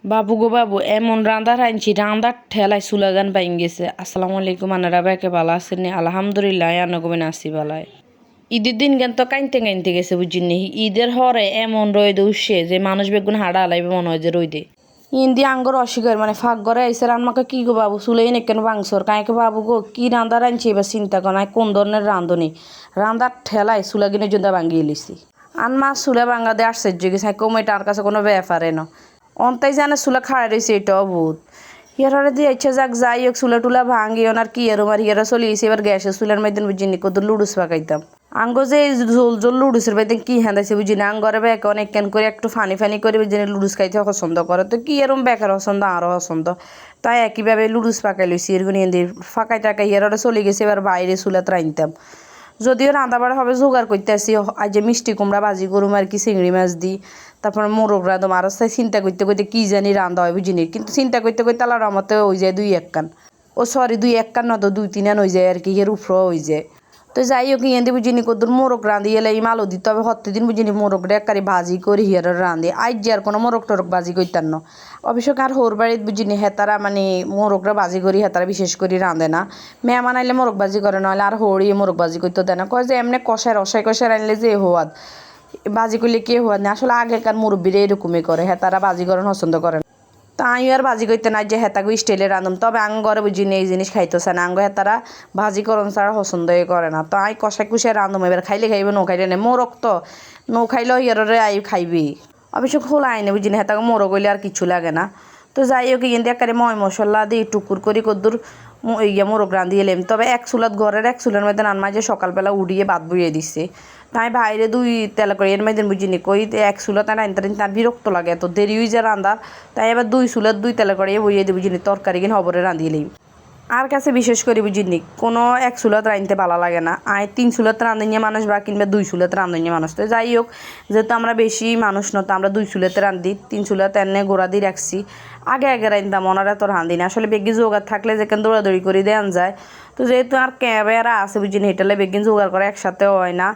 বাবু গো বাবু এমন রান্দার আনছি রান্দার ঠেলায় সুলাগান বাইন গেছে। আসসালামু আলাইকুম আনারা বাইকে ভালো আছেন নি? আলহামদুলিল্লাহ আনগমেন আসি বালায়। ঈদের দিন গান তো কাইনতে কাইনতে গেছে বুঝিনি। ঈদের হরে এমন রইদে উঠছে যে মানুষ বেগুন হাড়া আলাইবে মনে হয় যে রইদে ইন্দি আঙ্গর অস্বীকার মানে ফাঁক ঘরে আইসে রান্নাকে কি গো বাবু চুলেই নেকেন বাংসর কাঁকে বাবু গো কি রান্দার আনছি এবার চিন্তা কর নাই কোন ধরনের রান্ধনি রান্দার ঠেলায় চুলাগিনে জুন্দা ভাঙ্গিয়ে লিছি আন মাছ চুলা ভাঙ্গা দিয়ে আশ্চর্য গেছে কমে তার কাছে কোনো ব্যাপারে না অন্তাই জানে চুলা খাড়াই রয়েছে এটাও বহুত হিয়ারে দিয়ে ইচ্ছা যাক যাই হোক চুলা টুলা ভাঙি ওনার কি এরম আর হিয়ারা চলিয়েছে এবার গ্যাসের চুলার মাইদিন বুঝিনি কত লুডুস পাকাইতাম আঙ্গ যে ঝোল ঝোল লুডুসের বাইদিন কি হেঁদাইছে বুঝিনি আঙ্গরে ব্যাক অনেক কেন করে একটু ফানি ফানি করে বুঝিনি লুডুস খাইতে পছন্দ করে তো কি এরম বেকার পছন্দ আরও পছন্দ তাই একইভাবে লুডুস পাকাই লইছি এরগুনি এন্দি ফাঁকাই টাকাই হিয়ারে চলে গেছে এবার বাইরে চুলাত রাইনতাম যদিও রান্না বাড়া হবে জোগাড় করতে আসি আজ যে মিষ্টি কুমড়া ভাজি করুম আর কি চিংড়ি মাছ দিই তারপর মোরগ রাঁধম আরও তাই চিন্তা করতে করতে কী জানি রান্ধা হয় বুঝিনি কিন্তু চিন্তা করতে করতে আল্লাহর রহমতে হয়ে যায় দুই এক কান ও সরি দুই এক কান না তো দুই তিন আন হয়ে যায় আর কি এর উপরও হয়ে যায় তো যাই হোক ইয়ে বুঝিনি কদুর মোরগ রাঁধি এলে এই মালও দিতে হবে হতে দিন বুঝিনি মোরগটা একবারে ভাজি করি হিয়ার রাঁধি আজ যে আর কোনো মোরগ টোরগ ভাজি করতাম না অবশ্য আর হোর বাড়িতে বুঝিনি হেতারা মানে মোরগরা ভাজি করি হেতারা বিশেষ করে রাঁধে না মেহমান আইলে মোরগ ভাজি করে নইলে আর হড়িয়ে মোরগ ভাজি করতে দেয় না কয় যে এমনি কষায় রসায় কষায় আনলে যে হওয়াদ ভাজি করলে কে হওয়াদ না আসলে আগেকার মুরব্বীরা এরকমই করে হেতারা ভাজি করেন পছন্দ করেন তাই আর ভাজি করতে না যে হেতাগু স্টাইলে রাঁধুম তবে আঙ্গ ঘরে বুঝিনি এই জিনিস খাইতেছে না আঙ্গ হেতারা ভাজি করন ছাড়া পছন্দই করে না তো আই কষাই কুষাই রাঁধুম এবার খাইলে খাইবে নৌ খাইলে নেই মোরগ তো নৌ খাইলেও ইয়ারে আই খাইবি অবশ্য খোলা আইনে বুঝিনি হেতাকে মোরগ হইলে আর কিছু লাগে না তো যাই হোক ইয়ে একারে ময় মশলা দিয়ে টুকুর করি কদ্দুর মোরগ রাঁধিয়ে এলাম তবে এক চুলাত ঘরের এক চুলের মধ্যে নানমাই যে সকালবেলা উড়িয়ে বাদ বইয়ে দিচ্ছে তাই বাইরে দুই তেলা করে এর মধ্যে বুঝিনি কই এক চুলাতে রাঁধতে তার বিরক্ত লাগে এত দেরি হয়ে যায় রান্দার তাই এবার দুই চুলাত দুই তেলা করে বইয়ে দিয়ে বুঝিনি তরকারি কিনে হবরে রাঁধিয়ে এলাম আর কাছে বিশেষ করে বুঝিনি কোনো এক চুলাত রাঁধতে ভালো লাগে না আয় তিন চুলাত রাঁধনিয়ে মানুষ বা কিংবা দুই চুলাত রাঁধনিয়ে মানুষ তো যাই হোক যেহেতু আমরা বেশি মানুষ নতো আমরা দুই চুলাতে রাঁধি তিন চুলাতে এনে গোড়া দিয়ে রাখছি আগে আগে রাঁধতাম ওনারা তো রাঁধি না আসলে বেগি জোগাড় থাকলে যেখানে দৌড়াদৌড়ি করে দেওয়া যায় তো যেহেতু আর ক্যাবেরা আছে বুঝিনি হিটালে বেগিন জোগাড় করে একসাথে হয় না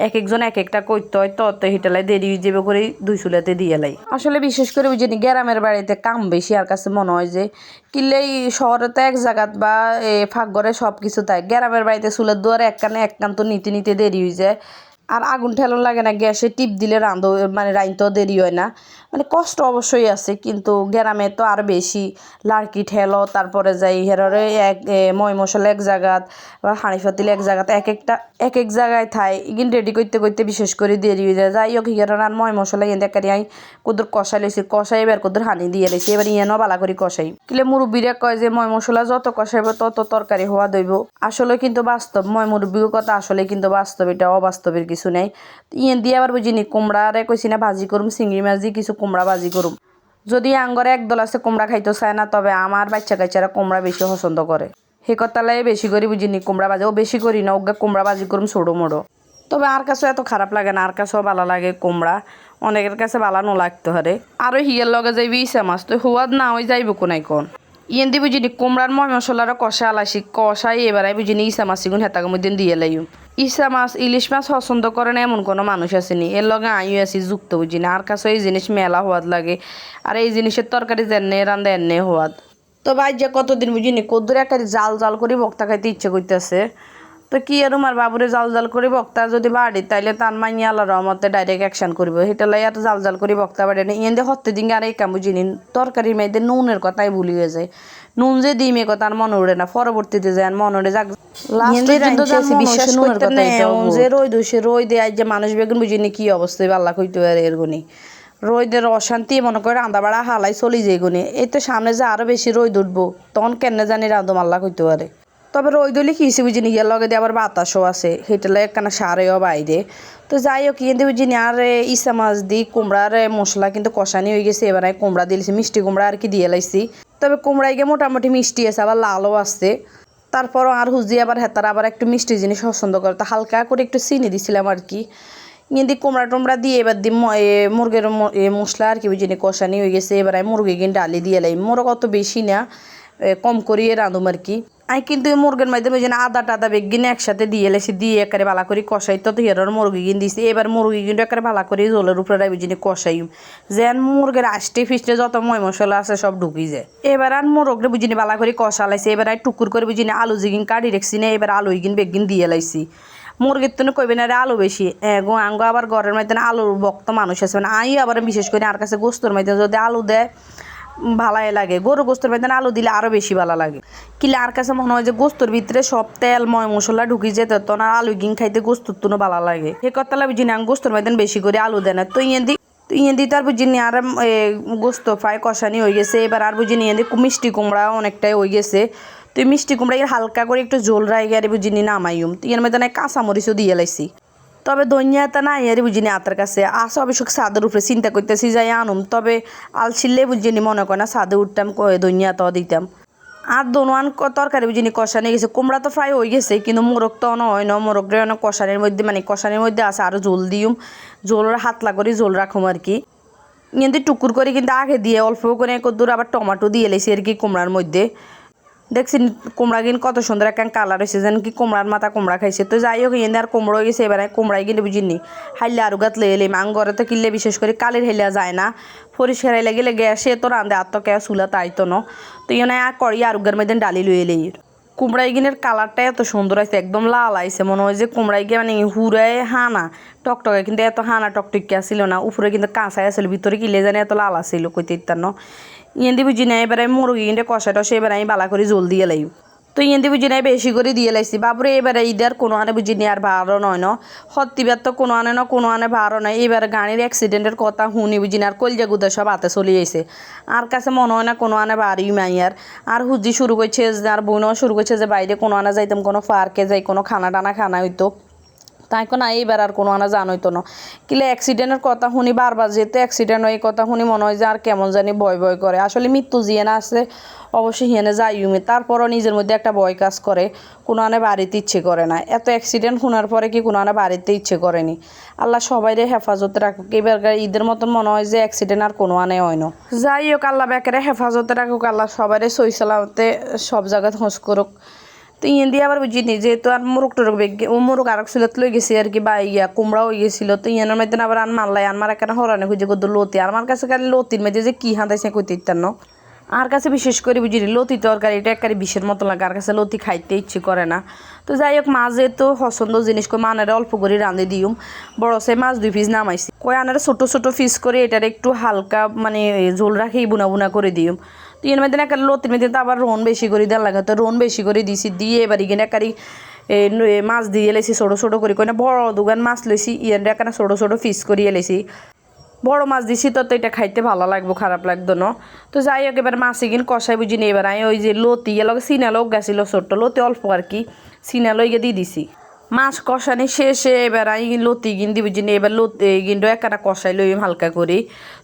এক একজন এক একটা করতে হয় তত হিটালাই দেরি যাবে করে দুই চুলাতে দিয়ে লাই আসলে বিশেষ করে বুঝিনি গ্রামের বাড়িতে কাম বেশি আর কাছে মনে হয় যে কিনলেই শহরে তো এক জায়গাত বা ফাঁক ঘরে সব কিছু তাই গ্রামের বাড়িতে চুলের দুয়ারে এক কান তো নিতে নিতে দেরি হয়ে যায় আর আগুন ঠেলন লাগে না গ্যাসে টিপ দিলে রাঁধো মানে রাঁধতেও দেরি হয় না মানে কষ্ট অবশ্যই আছে কিন্তু গ্রামে তো আর বেশি লাড়কি ঠেলো তারপরে যাই হেররে এক ময় মশলা এক জায়গাত বা হাঁড়ি ফাতিল এক জায়গাতে এক এক জায়গায় থাই ইগিন রেডি করতে করতে বিশেষ করে দেরি হয়ে যায় যাই হোক হিয়ার আর ময় মশলা ইয়ে দেখারি আই কুদুর কষাই লইছি কষাই এবার কুদুর হানি দিয়ে লইছি এবার ইয়েনও বালা করি কষাই কিলে মুরব্বীরা কয় যে ময় মশলা যত কষাইব তত তরকারি হওয়া দইব আসলে কিন্তু বাস্তব ময় মুরব্বীর কথা আসলে কিন্তু বাস্তব এটা অবাস্তবের কিছু নেই ইয়ে দিয়ে আবার বুঝিনি কুমড়ারে কইছি না ভাজি করুম চিংড়ি মাছ দিয়ে কিছু কুমড়া ভাজি করুম যদি আঙ্গরে একদল আছে কুমড়া খাইতে চায় না তবে আমার বাচ্চা কাচ্চারা কুমড়া বেশি পছন্দ করে সে কথালাই বেশি করি বুঝিনি কুমড়া ভাজি ও বেশি করি না ওকে কুমড়া ভাজি করুম ছোটো মোড়ো তবে আর কাছেও এত খারাপ লাগে না আর কাছেও ভালো লাগে কুমড়া অনেকের কাছে ভালো ন লাগতে পারে আরও হিয়ার লগে যাইবি ইসা মাছ তো হুয়াদ না ওই যাইব কোনাই কোন ইয়েন্দি বুঝিনি কুমড়ার ময় মশলার কষা আলাসি কষাই এবারাই বুঝিনি ইসা মাছিগুন হেতাকে মধ্যে দিয়ে লাইম ইসা মাছ ইলিশ মাছ পছন্দ করে না এমন কোনো মানুষ আসেনি এর লগে আইও আছি যুক্ত বুঝিনি আর কাছে এই জিনিস মেলা হওয়াদ লাগে আর এই জিনিসের তরকারি যেনে রান্ধে এনে হওয়াদ তো ভাই যে কতদিন বুঝিনি কদ্দুর একটা জাল জাল করে বক্তা খাইতে ইচ্ছে করতেছে তো কি আর আমার বাবুরে জাল জাল করে বক্তা যদি বাড়ি তাইলে তার মাইনি আল্লাহ রহমতে ডাইরেক্ট অ্যাকশন করবো সেটা লাই আর জাল জাল করে বক্তা বাড়ি না ইয়ে হতে দিন আর এই কাম বুঝিনি তরকারির মেয়েদের নুনের কথাই ভুলি হয়ে যায় নুন যে দিই মেয়ে কথা আর মনে উড়ে না পরবর্তীতে যায় মনে উড়ে যাক যে রই দোষে রই দেয় যে মানুষ বেগুন বুঝিনি কি অবস্থায় আল্লাহ কইতে পারে এর গুনি রোদের অশান্তি মনে করে রাঁধা বাড়া হালাই চলি যায় গুনি এই তো সামনে যে আরো বেশি রোদ উঠবো তখন কেন জানি রাঁধম আল্লাহ কইতে পারে তবে রই দলি কি বুঝিনি গিয়ে লগে দিয়ে আবার বাতাসও আছে সেটালে একখানা সারেও বাইরে তো যাই হোক কিন্তু বুঝিনি আর ইসা মাছ দিই কুমড়ার মশলা কিন্তু কষানি হয়ে গেছে এবার কুমড়া দিয়েছি মিষ্টি কুমড়া আর কি দিয়ে লাইছি তবে কুমড়াই গিয়ে মোটামুটি মিষ্টি আছে আবার লালও আছে তারপরও আর হুজি আবার হেতারা আবার একটু মিষ্টি জিনিস পছন্দ করে তো হালকা করে একটু চিনি দিছিলাম আর কি কিন্তু কুমড়া টুমড়া দিয়ে এবার দিই মুরগের মশলা আর কি বুঝিনি কষানি হয়ে গেছে এবার মুরগি কিন্তু ডালি দিয়ে লাই মোরগ অত বেশি না কম করিয়ে রাঁধুম আর কি আমি কিন্তু মুরগের মধ্যে বুঝি না আদা টাদা বেগিন একসাথে দিয়ে এলেছি দিয়ে একেবারে ভালো করে কষাই তো হেরার মুরগি কিন দিছি এবার মুরগি কিন্তু একেবারে ভালো করে জলের উপরে বুঝিনি কষাই যেন মুরগের আষ্টে ফিস্টে যত ময় মশলা আছে সব ঢুকি যায় এবার আর মুরগরে বুঝিনি ভালো করে কষা লাইছি এবার আর টুকুর করে বুঝিনি আলু জিগিন কাটি রেখছি না এবার আলু ইগিন বেগিন দিয়ে লাইছি মুরগির তো কইবেন আরে আলু বেশি এগো আঙ্গো আবার ঘরের মধ্যে আলুর ভক্ত মানুষ আছে মানে আই আবার বিশেষ করে আর কাছে গোস্তর মধ্যে যদি আলু দেয় ভালাই লাগে গরু গোস্তর মধ্যে আলু দিলে আরও বেশি ভালো লাগে কিলে আর কাছে মনে হয় যে গোস্তর ভিতরে সব তেল ময় মশলা ঢুকি যেত তো না আলু গিন খাইতে গোস্তর তুনো ভালো লাগে সে কথা বুঝি না গোস্তর মধ্যে বেশি করে আলু দেয় না তো ইয়েদি তো আর বুঝিনি আর গোস্ত ফ্রাই কষানি হয়ে গেছে এবার আর বুঝিনি ইয়েদি মিষ্টি কুমড়া অনেকটাই হয়ে গেছে তো মিষ্টি কুমড়া হালকা করে একটু ঝোল রাখি আর বুঝিনি নামাইম তো এর মধ্যে কাঁচামরিচও দিয়ে লাইছি তবে দইনিয়াটা নাই আর বুঝিনি আতার কাছে আসো অবশ্য ছাদের উপরে চিন্তা করতেছি যাই আনুম তবে আলছিললে বুঝিনি মনে করে না ছাদে উঠতাম দইনিয়াটাও দিতাম আর দোনোয়ান তরকারি বুঝিনি কষানি গেছে কুমড়া তো ফ্রাই হয়ে গেছে কিন্তু মোরগ তো হয় না মোরগরে অনেক কষানির মধ্যে মানে কষানির মধ্যে আছে আরও জোল দিম জোলের হাতলা করে জোল রাখুম আর কি কিন্তু টুকুর করে কিন্তু আগে দিয়ে অল্প করে কদ্দুর আবার টমেটো দিয়ে লেছি আর কি কুমড়ার মধ্যে দেখছি কুমড়া কিন কত সুন্দর একটা কালার হয়েছে যেন কি কুমড়ার মাথা কুমড়া খাইছে তো যাই হোক এনে আর কুমড়ো গেছে এবারে কুমড়াই কিনে বুঝিনি হাইলে আরু গাত লেলে মাং ঘরে তো কিনলে বিশেষ করে কালের হেলিয়া যায় না পরিষ্কার হাইলে গেলে গ্যাসে তো রাঁধে আর তো কে চুলা তাইতো ন তো এনে আর করি আরুগার মধ্যে ডালি লইয়ে লেই কুমড়াই গিনের কালারটা এত সুন্দর আছে একদম লাল আইছে মনে হয় যে কুমড়াই গিয়ে মানে হুড়ায় হানা টকটকে কিন্তু এত হানা টকটকে আসছিল না উপরে কিন্তু কাঁচাই আসছিল ভিতরে কিলে জানি এত লাল আসছিল কইতে ইত্যান্ন ইয়েন্দি বুঝি নাই এবারে মুরগি কিনতে কষা টসে এবার আমি বালা করে জল দিয়ে লাই তো ইয়েন্দি বুঝি নাই বেশি করে দিয়ে লাইছি বাবুরে এবারে ঈদের কোনো আনে বুঝি নি আর ভাড়ও নয় ন হত্তিবার তো কোনো আনে না কোনো আনে ভাড়ও নয় এবার গাড়ির অ্যাক্সিডেন্টের কথা শুনি বুঝি না আর কলজা গুদা সব হাতে চলে যাইছে আর কাছে মনে হয় না কোনো আনে বাড়ি মাইয়ার আর হুজি শুরু করছে আর বোনও শুরু করছে যে বাইরে কোনো আনা যাইতাম কোনো পার্কে যাই কোনো খানা টানা খানা হইতো তাই কোনো এইবার আর কোনো আনা জান হইতো না কিলে অ্যাক্সিডেন্টের কথা শুনি বারবার যেহেতু অ্যাক্সিডেন্ট হয় কথা শুনি মনে হয় যে আর কেমন জানি ভয় ভয় করে আসলে মৃত্যু জিয়ে না আছে অবশ্যই হিয়ানে যাইউমি তারপরও নিজের মধ্যে একটা ভয় কাজ করে কোনো আনে বাড়িতে ইচ্ছে করে না এত অ্যাক্সিডেন্ট শোনার পরে কি কোনো আনে বাড়িতে ইচ্ছে করেনি আল্লাহ সবাইরে হেফাজতে রাখুক এবার ঈদের মতন মনে হয় যে অ্যাক্সিডেন্ট আর কোনো আনে হয় না যাই হোক আল্লাহ বেকারে হেফাজতে রাখুক আল্লাহ সবাইরে সই সালামতে সব জায়গায় হোঁস করুক তো ইয়ে দিয়ে আবার বুঝিনি যেহেতু আর মোরগ টোরগ বেগে ও মোরগ আরেক সিলত লই গেছে আর কি বা কুমড়া হয়ে গেছিল তো ইয়ানোর মধ্যে আবার আন মারলাই আনমার একটা হরানে খুঁজে করতো লতি আমার কাছে খালি লতির মধ্যে যে কী হাঁদাইছে কইতে ইত্যান্ন আর কাছে বিশেষ করে বুঝিনি লতি তরকারিটা একারি বিষের মতো লাগে আর কাছে লতি খাইতে ইচ্ছে করে না তো যাই হোক মাছ যেহেতু পছন্দ জিনিস কই মানের অল্প করে রাঁধে দিউম বড় সে মাছ 2 পিস নামাইছি কই আনারে ছোট ছোট পিস করে এটার একটু হালকা মানে ঝোল রাখি বুনা বুনা করে দিউম তো এর মধ্যে একটা লতির মধ্যে তো আবার রোন বেশি করে দেওয়া লাগে তো রোন বেশি করে দিছি দিয়ে এবার এখানে একারি মাছ দিয়ে এলেছি ছোটো ছোটো করে কই না বড় দোকান মাছ লইছি ইয়ার একটা ছোটো ছোটো পিস করে এলেছি বড় মাছ দিছি তো এটা খাইতে ভালো লাগবো খারাপ লাগতো না তো যাই হোক এবার মাছে কিন কষাই বুঝি নি এবার আমি ওই যে লতি লগে সিনা লোক গেছিল ছোট্ট লতি অল্প আর কি সিনা লইগে দিয়ে দিছি মাছ কষানি শেষে এবার আমি লতি গিন দি বুঝি নি এবার লতি গিনটা একটা কষাই লই হালকা করি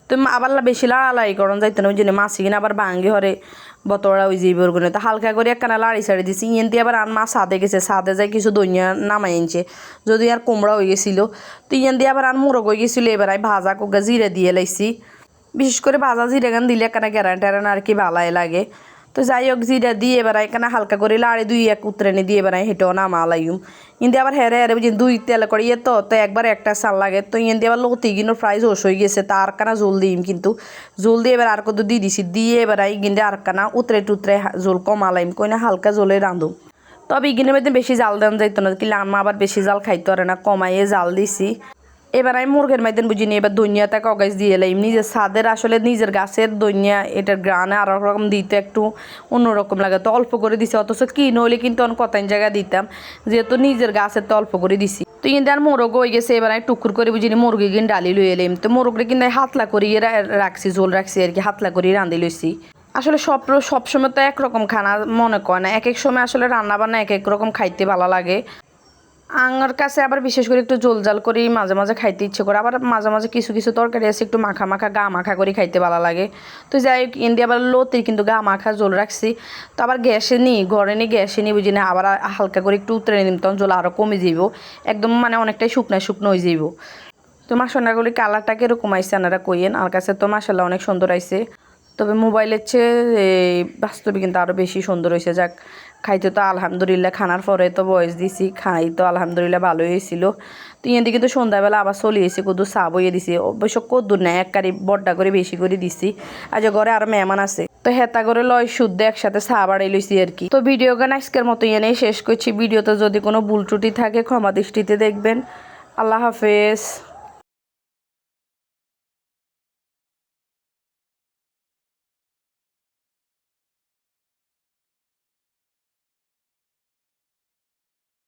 তো আবার বেশি লাড়ালাড়ি করন যাইতো না বুঝি মাছ কিনে আবার ভাঙ্গি হরে বতরা ওই যে বের করে তো হালকা করে একখানা লাড়ি ছাড়ি দিছি ইয়েন দিয়ে আবার আর মাছ সাদে গেছে সাদে যাই কিছু দইয়া নামাই আনছে যদি আর কুমড়া হয়ে গেছিলো তো ইয়েন দিয়ে আবার আর মোরগ হয়ে গেছিলো এবার আমি ভাজা কোকা জিরে দিয়ে লাইছি বিশেষ করে ভাজা জিরে গান দিলে একখানা গ্যারান ট্যারান আর কি ভালাই লাগে তো যাই হোক জিরা দিয়ে এবার এখানে হালকা করে লাড়ি 2-1 উতরানি দিয়ে এবার হেঁটেও নামা লাইম ইন্দি আবার হেরে হেরে বুঝি 2 তেল করে ইয়ে তো একবার একটা সাল লাগে তো ইন্দি আবার লতি কিন্তু ফ্রাই জোশ হয়ে গেছে তা আর কানা জল দিম কিন্তু জল দিয়ে এবার আর কত দিয়ে দিছি দিয়ে এবার এই গিন্ডে আর কানা উতরে টুতরে জল কমালাইম কই না হালকা জলে রাঁধুম তবে ইগিনের মধ্যে বেশি জাল দেন যাইতো না কিন্তু আম্মা আবার বেশি জাল খাইতে পারে না কমাইয়ে জাল দিছি এবার আমি মুরগের মাইদেন বুঝিনি এবার দইনিয়াটা কাগজ দিয়ে এলাম নিজের ছাদের আসলে নিজের গাছের দইনিয়া এটার গ্রানে আরো রকম দিতে একটু অন্যরকম লাগে তো অল্প করে দিছি অথচ কি নইলে কিন্তু অনেক কতাইন জায়গায় দিতাম যেহেতু নিজের গাছের তো অল্প করে দিছি তো কিন্তু আর মোরগ হয়ে গেছে এবার আমি টুকুর করে বুঝিনি মুরগি কিন ডালি লই এলাম তো মোরগরে কিন্তু হাতলা করিয়ে রাখছি ঝোল রাখছি আর কি হাতলা করিয়ে রাঁধি লইছি আসলে সবসময় তো একরকম খানা মনে করে না এক এক সময় আসলে রান্না বান্না এক এক রকম খাইতে ভালো লাগে আমার কাছে আবার বিশেষ করে একটু জল জাল করেই মাঝে মাঝে খাইতে ইচ্ছে করে আবার মাঝে মাঝে কিছু কিছু তরকারি আছে একটু মাখা মাখা গা মাখা করে খাইতে ভালো লাগে তো যাই হোক ইন্ডিয়া আবার লতির কিন্তু গা মাখা জল রাখছি তো আবার গ্যাসে নিই ঘরে নিই গ্যাসে নিই বুঝি না আবার হালকা করে একটু উতরে নিম তখন জল আরও কমে যাইব একদম মানে অনেকটাই শুকনো শুকনো হয়ে যাইব তো মাসালাগুলি কালারটা কীরকম আইসে আপনারা কইয়েন আর কাছে তো মাসাল্লাহ অনেক সুন্দর আইসে তবে মোবাইলের চেয়ে বাস্তবে কিন্তু আরও বেশি সুন্দর হয়েছে যাক খাইতে তো আলহামদুলিল্লাহ খানার পরে তো বয়স দিছি খাই তো আলহামদুলিল্লাহ ভালোই হয়েছিল। তো এদিকে তো সন্ধ্যাবেলা আবার চলে এসে কদু চা বইয়ে দিছি, অবশ্য কদ্দুর নেয় এক কারি বড্ডা করে বেশি করে দিছি। আজ ঘরে আরো মেহমান আছে তো হেতা করে লয় শুদ্ধ একসাথে চা বাড়াই লইছি আর কি। তো ভিডিও গান আজকের মতো এনেই শেষ করছি। ভিডিওতে যদি কোনো ভুল ত্রুটি থাকে ক্ষমা দৃষ্টিতে দেখবেন। আল্লাহ হাফেজ।